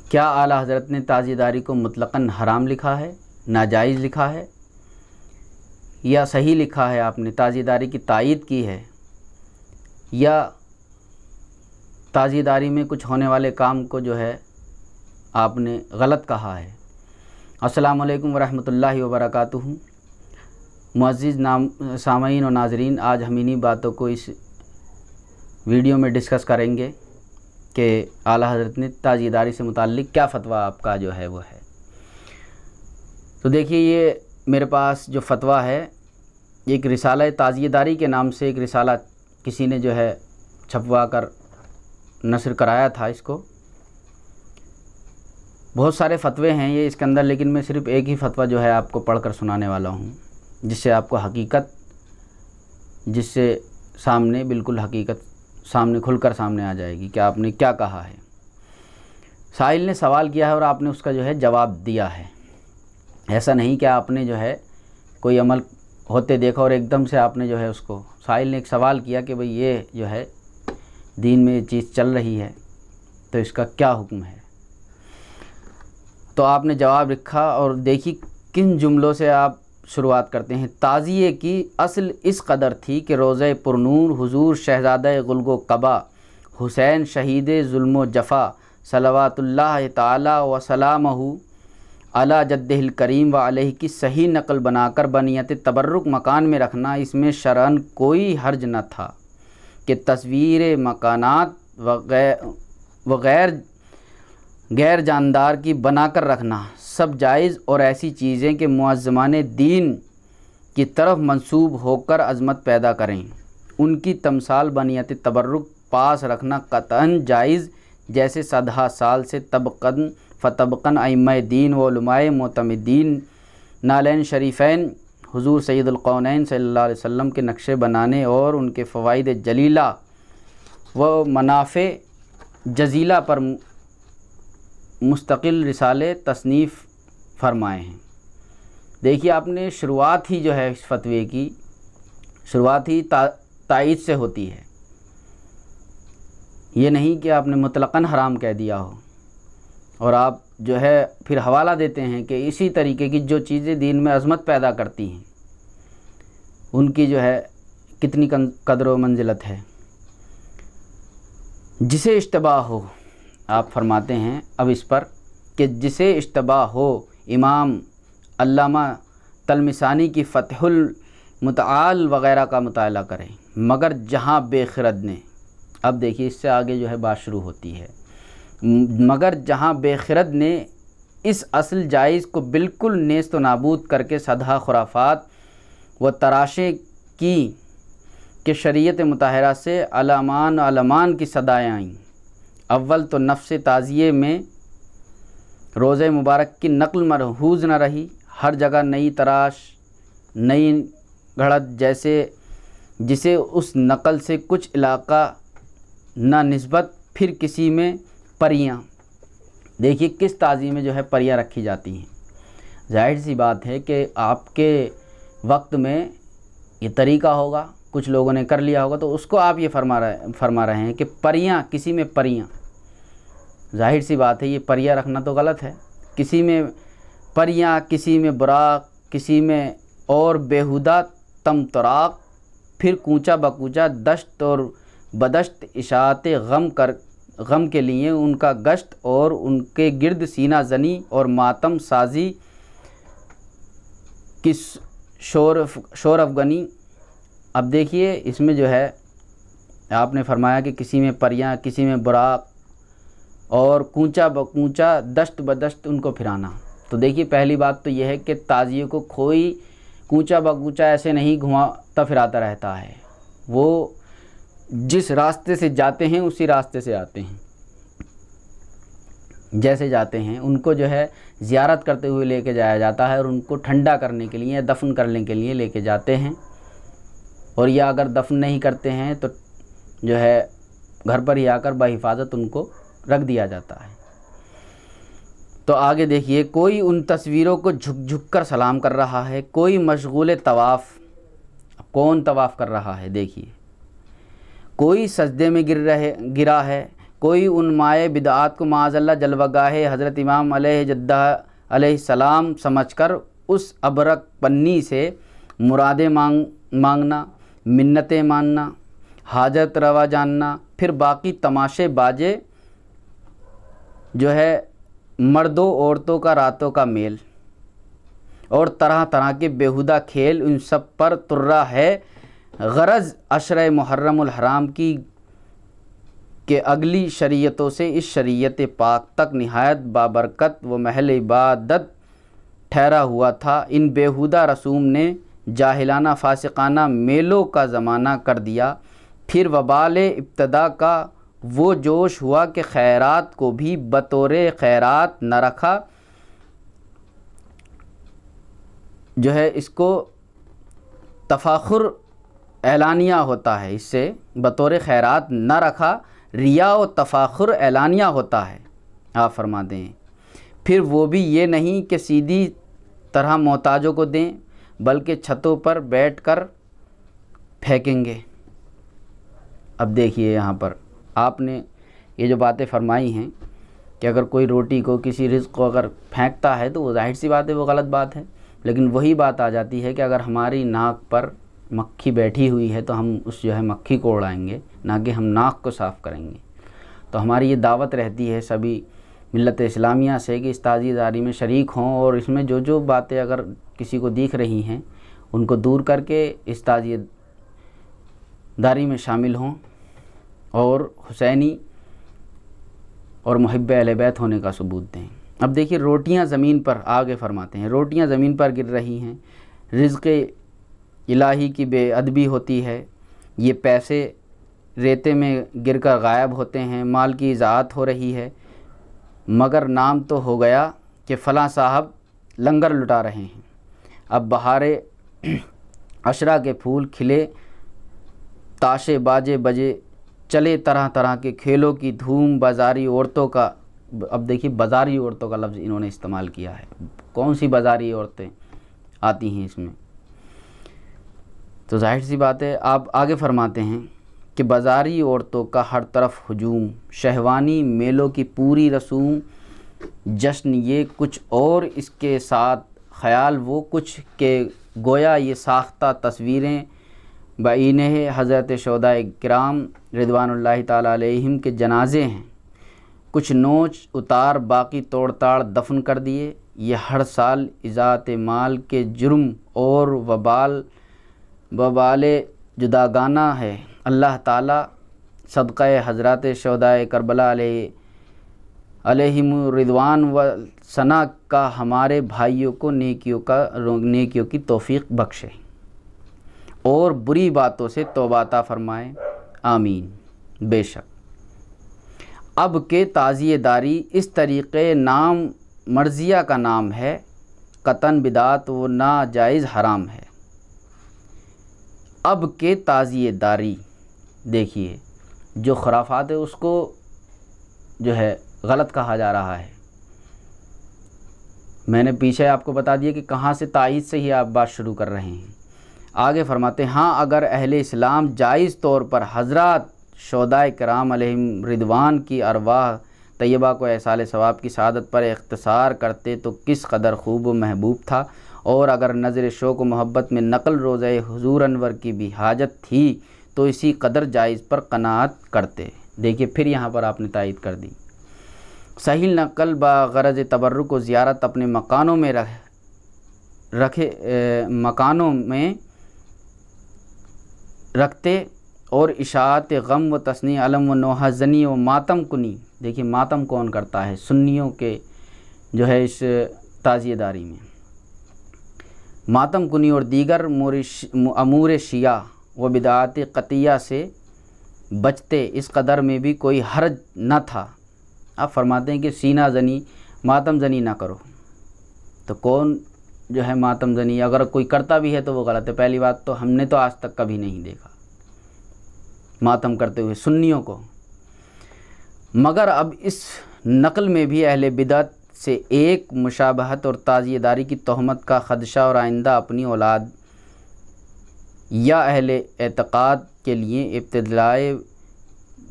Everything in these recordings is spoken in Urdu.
کیا اعلیٰ حضرت نے تعزیہ داری کو مطلقاً حرام لکھا ہے، ناجائز لکھا ہے، یا صحیح لکھا ہے؟ آپ نے تعزیہ داری کی تائید کی ہے یا تعزیہ داری میں کچھ ہونے والے کام کو جو ہے آپ نے غلط کہا ہے؟ السلام علیکم ورحمۃ اللہ وبرکاتہ۔ معزز سامعین و ناظرین، آج ہم انہی باتوں کو اس ویڈیو میں ڈسکس کریں گے کہ اعلیٰ حضرت نے تعزیہ داری سے متعلق کیا فتویٰ آپ کا جو ہے وہ ہے۔ تو دیکھیے، یہ میرے پاس جو فتویٰ ہے، ایک رسالہ تعزیہ داری کے نام سے ایک رسالہ کسی نے جو ہے چھپوا کر نشر کرایا تھا۔ اس کو بہت سارے فتوے ہیں یہ اس کے اندر، لیکن میں صرف ایک ہی فتویٰ جو ہے آپ کو پڑھ کر سنانے والا ہوں، جس سے آپ کو حقیقت، جس سے سامنے بالکل حقیقت سامنے کھل کر سامنے آ جائے گی کہ آپ نے کیا کہا ہے۔ سائل نے سوال کیا ہے اور آپ نے اس کا جو ہے جواب دیا ہے۔ ایسا نہیں کہ آپ نے جو ہے کوئی عمل ہوتے دیکھا اور ایک دم سے آپ نے جو ہے اس کو، سائل نے ایک سوال کیا کہ بھئی یہ جو ہے دین میں یہ چیز چل رہی ہے تو اس کا کیا حکم ہے، تو آپ نے جواب لکھا اور دیکھی کن جملوں سے آپ شروعات کرتے ہیں۔ تعزیے کی اصل اس قدر تھی کہ روضہ پرنور حضور شہزادہ گلگ و قبا حسین شہید ظلم و جفا صلوات اللہ تعالی و سلامہ علی جدہ الکریم و علیہ کی صحیح نقل بنا کر بنیت تبرک مکان میں رکھنا، اس میں شرعاً کوئی حرج نہ تھا کہ تصویر مکانات وغیر غیر جاندار کی بنا کر رکھنا سب جائز، اور ایسی چیزیں کہ معظمان دین کی طرف منسوب ہو کر عظمت پیدا کریں، ان کی تمثال بنیت تبرک پاس رکھنا قطعاً جائز، جیسے صدہ سال سے طبقاً فتبقاً ائمہ دین و علماء معتمدین نالین شریفین حضور سید القونین صلی اللہ علیہ وسلم کے نقشے بنانے اور ان کے فوائد جلیلہ و منافع جزیلہ پر مستقل رسالے تصنیف فرمائے ہیں۔ دیکھیے، آپ نے شروعات ہی جو ہے اس فتوے کی شروعات ہی تائید سے ہوتی ہے، یہ نہیں کہ آپ نے مطلقاً حرام کہہ دیا ہو، اور آپ جو ہے پھر حوالہ دیتے ہیں کہ اسی طریقے کی جو چیزیں دین میں عظمت پیدا کرتی ہیں ان کی جو ہے کتنی قدر و منزلت ہے۔ جسے اشتباہ ہو، آپ فرماتے ہیں اب اس پر کہ جسے اشتباہ ہو امام علامہ تلمسانی کی فتح المتعال وغیرہ کا مطالعہ کریں، مگر جہاں بے خرد نے، اب دیکھیے اس سے آگے جو ہے بات شروع ہوتی ہے، مگر جہاں بے خرد نے اس اصل جائز کو بالکل نیست و نابود کر کے سدھا خرافات و تراشیں کی کہ شریعت مطہرہ سے علمان کی صدائیں آئیں۔ اول تو نفس تعزیے میں روضہ مبارک کی نقل مرہوز نہ رہی، ہر جگہ نئی تراش، نئی گھڑت، جسے اس نقل سے کچھ علاقہ نہ نسبت، پھر کسی میں پریاں، دیکھیے کس تعزیے میں جو ہے پریاں رکھی جاتی ہیں۔ ظاہر سی بات ہے کہ آپ کے وقت میں یہ طریقہ ہوگا، کچھ لوگوں نے کر لیا ہوگا، تو اس کو آپ یہ فرما رہے ہیں کہ پریاں، کسی میں پریاں، ظاہر سی بات ہے یہ پریاں رکھنا تو غلط ہے، کسی میں پریاں، کسی میں براق، کسی میں اور بیہودہ تمطراق، پھر کوچا بکوچا دشت اور بدشت اشاعت غم کے لیے ان کا گشت اور ان کے گرد سینہ زنی اور ماتم سازی کی شور افغنی۔ اب دیکھیے اس میں جو ہے آپ نے فرمایا کہ کسی میں پریاں، کسی میں براق اور کوچا بکوچا دشت بدشت ان کو پھرانا۔ تو دیکھیے پہلی بات تو یہ ہے کہ تعزیے کو کوئی کوچا بکوچا ایسے نہیں گھماتا پھراتا رہتا ہے، وہ جس راستے سے جاتے ہیں اسی راستے سے آتے ہیں، جیسے جاتے ہیں ان کو جو ہے زیارت کرتے ہوئے لے کے جایا جاتا ہے، اور ان کو ٹھنڈا کرنے کے لیے، دفن کرنے کے لیے لے کے جاتے ہیں، اور یا اگر دفن نہیں کرتے ہیں تو جو ہے گھر پر ہی آ کر بحفاظت ان کو رکھ دیا جاتا ہے۔ تو آگے دیکھیے، کوئی ان تصویروں کو جھک جھک کر سلام کر رہا ہے، کوئی مشغول طواف، کون طواف کر رہا ہے دیکھیے، کوئی سجدے میں گرا ہے، کوئی ان مائع بدعات کو معاذ اللہ جلوہ گاہ حضرت امام علیہ جدہ علیہ السلام سمجھ کر اس ابرک پنی سے مرادیں مانگنا، منتیں ماننا، حاجت روا جاننا، پھر باقی تماشے باجے جو ہے مردوں عورتوں کا راتوں کا میل اور طرح طرح کے بیہودہ کھیل، ان سب پر ترا ہے غرض عشرہ محرم الحرام کی کہ اگلی شریعتوں سے اس شریعت پاک تک نہایت بابرکت و محل عبادت ٹھہرا ہوا تھا۔ ان بیہودہ رسوم نے جاہلانہ فاسقانہ میلوں کا زمانہ کر دیا۔ پھر وبال ابتدا کا وہ جوش ہوا کہ خیرات کو بھی بطور خیرات نہ رکھا، جو ہے اس کو تفاخر اعلانیہ ہوتا ہے، اس سے بطور خیرات نہ رکھا، ریا و تفاخر اعلانیہ ہوتا ہے۔ آپ فرماتے ہیں پھر وہ بھی یہ نہیں کہ سیدھی طرح محتاجوں کو دیں، بلکہ چھتوں پر بیٹھ کر پھینکیں گے۔ اب دیکھیے یہاں پر آپ نے یہ جو باتیں فرمائی ہیں کہ اگر کوئی روٹی کو کسی رزق کو اگر پھینکتا ہے تو وہ ظاہر سی بات ہے وہ غلط بات ہے، لیکن وہی بات آ جاتی ہے کہ اگر ہماری ناک پر مکھی بیٹھی ہوئی ہے تو ہم اس جو ہے مکھی کو اڑائیں گے، نہ کہ ہم ناک کو صاف کریں گے۔ تو ہماری یہ دعوت رہتی ہے سبھی ملت اسلامیہ سے کہ اس تعزیہ داری میں شریک ہوں، اور اس میں جو جو باتیں اگر کسی کو دیکھ رہی ہیں ان کو دور کر کے اس تعزیہ داری میں شامل ہوں اور حسینی اور محب اہل بیت ہونے کا ثبوت دیں۔ اب دیکھیے روٹیاں زمین پر، آگے فرماتے ہیں روٹیاں زمین پر گر رہی ہیں، رزق الہی کی بے ادبی ہوتی ہے، یہ پیسے ریتے میں گر کر غائب ہوتے ہیں، مال کی اضاعت ہو رہی ہے، مگر نام تو ہو گیا کہ فلاں صاحب لنگر لٹا رہے ہیں۔ اب بہارے عشرہ کے پھول کھلے، تاشے باجے بجے چلے، طرح طرح کے کھیلوں کی دھوم، بازاری عورتوں کا، اب دیکھیے بازاری عورتوں کا لفظ انہوں نے استعمال کیا ہے، کون سی بازاری عورتیں آتی ہیں اس میں؟ تو ظاہر سی بات ہے آپ آگے فرماتے ہیں کہ بازاری عورتوں کا ہر طرف ہجوم، شہوانی میلوں کی پوری رسوم، جشن یہ کچھ اور اس کے ساتھ خیال وہ کچھ کہ گویا یہ ساختہ تصویریں بعینہ حضرت شہداء کرام رضوان اللہ تعالیٰ علیہم کے جنازے ہیں، کچھ نوچ اتار باقی توڑ تاڑ دفن کر دیے۔ یہ ہر سال اضاعت مال کے جرم اور وبال جداگانہ ہے۔ اللہ تعالیٰ صدقہ حضرات شہداء کربلا علیہم رضوان و ثنا کا ہمارے بھائیوں کو نیکیوں کی توفیق بخشے اور بری باتوں سے توبہ عطا فرمائے، آمین۔ بے شک اب کے تعزیہ داری اس طریقے نام مرضیہ کا نام ہے، قطعاً بدعت و ناجائز حرام ہے۔ اب کے تعزیہ داری، دیکھیے جو خرافات ہے اس کو جو ہے غلط کہا جا رہا ہے۔ میں نے پیچھے آپ کو بتا دیا کہ کہاں سے تائید سے ہی آپ بات شروع کر رہے ہیں۔ آگے فرماتے ہیں ہاں اگر اہل اسلام جائز طور پر حضرات شہداء کرام علیہم رضوان کی ارواح طیبہ کو ایصال ثواب کی سعادت پر اختصار کرتے تو کس قدر خوب و محبوب تھا، اور اگر نظر شوق و محبت میں نقل روضہ حضور انور کی بھی حاجت تھی تو اسی قدر جائز پر قناعت کرتے۔ دیکھیے پھر یہاں پر آپ نے تائید کر دی، صحیح نقل بغرض تبرک و زیارت اپنے مکانوں میں رکھتے اور اشاعت غم و تثنیہ علم و نوحہ زنی و ماتم کنی۔ دیکھیے ماتم کون کرتا ہے؟ سنیوں کے جو ہے اس تعزیہ داری میں ماتم کنی اور دیگر امور شیعہ و بدعات قطعیہ سے بچتے، اس قدر میں بھی کوئی حرج نہ تھا۔ آپ فرماتے ہیں کہ سینہ زنی، ماتم زنی نہ کرو، تو کون جو ہے ماتم زنی اگر کوئی کرتا بھی ہے تو وہ غلط ہے۔ پہلی بات تو ہم نے تو آج تک کبھی نہیں دیکھا ماتم کرتے ہوئے سنیوں کو، مگر اب اس نقل میں بھی اہل بدعت سے ایک مشابہت اور تعزیہ داری کی تہمت کا خدشہ، اور آئندہ اپنی اولاد یا اہل اعتقاد کے لیے ابتدائے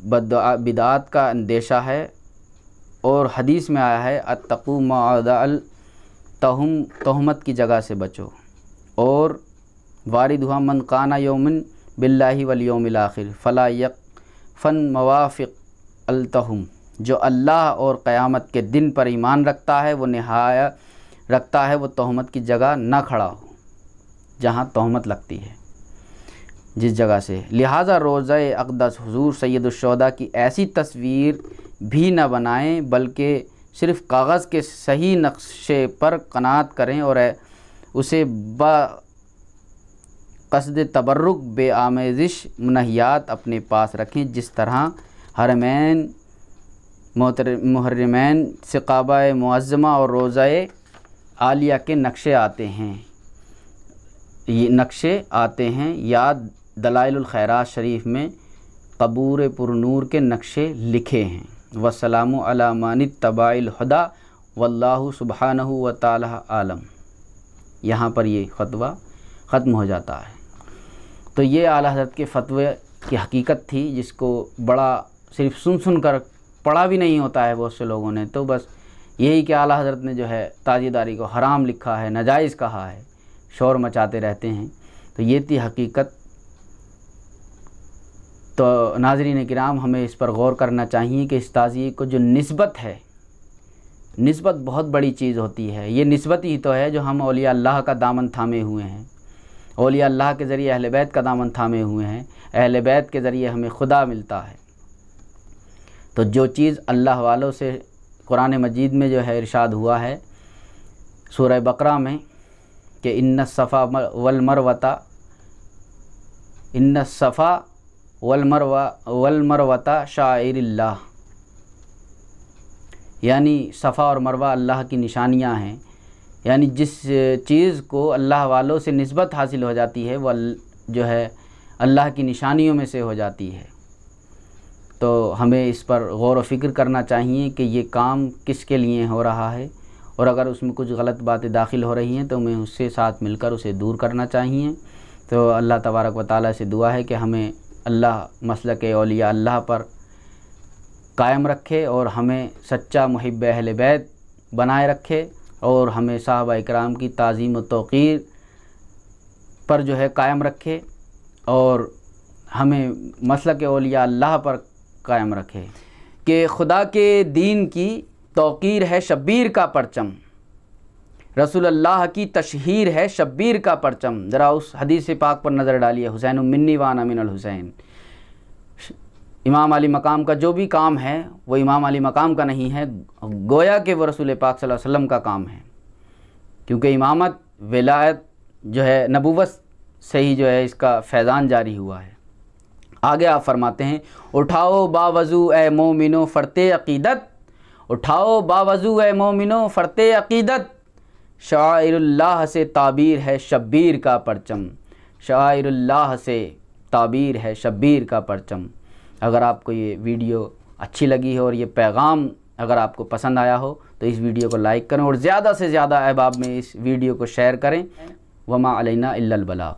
بدعات کا اندیشہ ہے، اور حدیث میں آیا ہے اتقوا موعد تہمت کی جگہ سے بچو، اور وارد ہوا من کان یومن باللہ والیوم الاخر فلا یقفن موافق التہم، جو اللہ اور قیامت کے دن پر ایمان رکھتا ہے، وہ نہایہ رکھتا ہے، وہ تہمت کی جگہ نہ کھڑا ہو جہاں تہمت لگتی ہے جس جگہ سے۔ لہٰذا روضہ اقدس حضور سید الشہداء کی ایسی تصویر بھی نہ بنائیں، بلکہ صرف کاغذ کے صحیح نقشے پر قناعت کریں اور اسے قصد تبرک بے آمیزش منہیات اپنے پاس رکھیں، جس طرح حرمین محرمین سے کعبہ معظمہ اور روضہ عالیہ کے نقشے آتے ہیں، یاد دلائل الخیرات شریف میں قبور پرنور کے نقشے لکھے ہیں۔ والسلام علی من اتبع الہدی واللہ سبحانہ وتعالی عالم۔ یہاں پر یہ فتویٰ ختم ہو جاتا ہے۔ تو یہ اعلیٰ حضرت کے فتوے کی حقیقت تھی، جس کو بڑا صرف سن کر پڑھا بھی نہیں ہوتا ہے بہت سے لوگوں نے، تو بس یہی کہ اعلیٰ حضرت نے جو ہے تاجیداری کو حرام لکھا ہے، ناجائز کہا ہے، شور مچاتے رہتے ہیں۔ تو یہ تھی حقیقت۔ تو ناظرین کرام، ہمیں اس پر غور کرنا چاہیے کہ اس تعزیے کو جو نسبت ہے، نسبت بہت بڑی چیز ہوتی ہے۔ یہ نسبت ہی تو ہے جو ہم اولیاء اللہ کا دامن تھامے ہوئے ہیں، اولیاء اللہ کے ذریعے اہل بیت کا دامن تھامے ہوئے ہیں، اہل بیت کے ذریعے ہمیں خدا ملتا ہے۔ تو جو چیز اللہ والوں سے قرآن مجید میں جو ہے ارشاد ہوا ہے سورہ بقرہ میں کہ ان الصفا والمروۃ شعائر اللہ، یعنی صفا اور مروہ اللہ کی نشانیاں ہیں، یعنی جس چیز کو اللہ والوں سے نسبت حاصل ہو جاتی ہے وہ جو ہے اللہ کی نشانیوں میں سے ہو جاتی ہے۔ تو ہمیں اس پر غور و فکر کرنا چاہیے کہ یہ کام کس کے لیے ہو رہا ہے، اور اگر اس میں کچھ غلط باتیں داخل ہو رہی ہیں تو ہمیں اس سے ساتھ مل کر اسے دور کرنا چاہیے۔ تو اللہ تبارک و تعالیٰ سے دعا ہے کہ ہمیں اللہ مسلک اولیاء اللہ پر قائم رکھے، اور ہمیں سچا محب اہل بیت بنائے رکھے، اور ہمیں صحابہ اکرام کی تعظیم و توقیر پر جو ہے قائم رکھے، اور ہمیں مسلک اولیاء اللہ پر قائم رکھے کہ خدا کے دین کی توقیر ہے شبیر کا پرچم، رسول اللہ کی تشہیر ہے شبیر کا پرچم۔ ذرا اس حدیث پاک پر نظر ڈالیے، حسین منی وانا من الحسین۔ امام علی مقام کا جو بھی کام ہے وہ امام علی مقام کا نہیں ہے، گویا کہ وہ رسول پاک صلی اللہ علیہ وسلم کا کام ہے، کیونکہ امامت ولایت جو ہے نبوت سے ہی جو ہے اس کا فیضان جاری ہوا ہے۔ آگے آپ فرماتے ہیں اٹھاؤ باوضو اے مومنو فرتے عقیدت، اٹھاؤ باوضو اے مومنو فرتے عقیدت، شعائر اللہ سے تعبیر ہے شبیر کا پرچم، شعائر اللہ سے تعبیر ہے شبیر کا پرچم۔ اگر آپ کو یہ ویڈیو اچھی لگی ہو اور یہ پیغام اگر آپ کو پسند آیا ہو تو اس ویڈیو کو لائک کریں، اور زیادہ سے زیادہ احباب میں اس ویڈیو کو شیئر کریں۔ وما علینا الا البلاغ۔